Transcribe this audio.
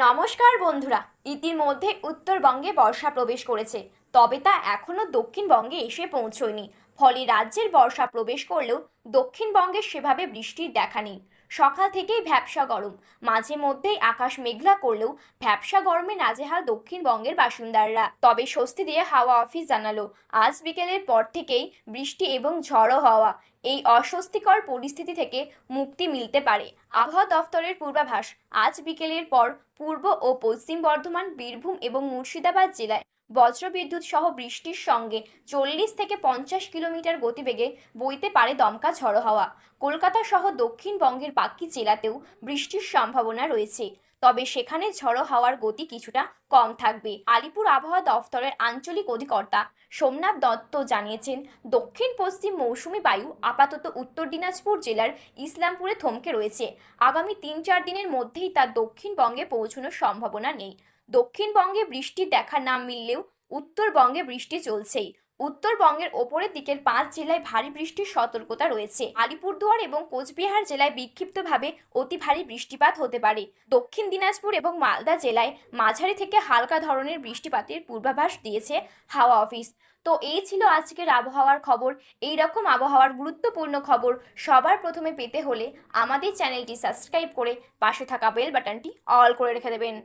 নমস্কার বন্ধুরা। ইতিমধ্যে উত্তরবঙ্গে বর্ষা প্রবেশ করেছে, তবে তা এখনো দক্ষিণবঙ্গে এসে পৌঁছয়নি। ফলে রাজ্যের বর্ষা প্রবেশ করলেও দক্ষিণবঙ্গে সেভাবে বৃষ্টির দেখা নেই। সকাল থেকেই ভ্যাপসা গরম, মাঝে মধ্যেই আকাশ মেঘলা করলেও ভ্যাপসা গরমে নাজেহাল দক্ষিণবঙ্গের বাসিন্দারা। তবে স্বস্তি দিয়ে হাওয়া অফিস জানালো, আজ বিকেলের পর থেকেই বৃষ্টি এবং ঝড়ো হাওয়া এই অস্বস্তিকর পরিস্থিতি থেকে মুক্তি মিলতে পারে। আবহাওয়া দফতরের পূর্বাভাস, আজ বিকেলের পর পূর্ব ও পশ্চিম বর্ধমান, বীরভূম এবং মুর্শিদাবাদ জেলায় বজ্রবিদ্যুৎ সহ বৃষ্টির সঙ্গে 40 থেকে 50 কিলোমিটার গতিবেগে বইতে পারে দমকা ঝড়ো হাওয়া। কলকাতা সহ দক্ষিণবঙ্গের বাকি জেলাতেও বৃষ্টির সম্ভাবনা রয়েছে, তবে সেখানে ঝড়ো হাওয়ার গতি কিছুটা কম থাকবে। আলিপুর আবহাওয়া দফতরের আঞ্চলিক অধিকর্তা সোমনাথ দত্ত জানিয়েছেন, দক্ষিণ পশ্চিম মৌসুমি বায়ু আপাতত উত্তর দিনাজপুর জেলার ইসলামপুরে থমকে রয়েছে। আগামী 3-4 দিনের মধ্যেই তার দক্ষিণবঙ্গে পৌঁছানোর সম্ভাবনা নেই। দক্ষিণবঙ্গে বৃষ্টির দেখা না মিললেও উত্তরবঙ্গে বৃষ্টি চলছেই। উত্তরবঙ্গের ওপরের দিকের 5 জেলায় ভারী বৃষ্টির সতর্কতা রয়েছে। আলিপুরদুয়ার এবং কোচবিহার জেলায় বিক্ষিপ্তভাবে অতি ভারী বৃষ্টিপাত হতে পারে। দক্ষিণ দিনাজপুর এবং মালদা জেলায় মাঝারি থেকে হালকা ধরনের বৃষ্টিপাতের পূর্বাভাস দিয়েছে হাওয়া অফিস। তো এই ছিল আজকের আবহাওয়ার খবর। এই রকম আবহাওয়ার গুরুত্বপূর্ণ খবর সবার প্রথমে পেতে হলে আমাদের চ্যানেলটি সাবস্ক্রাইব করে পাশে থাকা বেল বাটনটি অল করে রেখে দেবেন।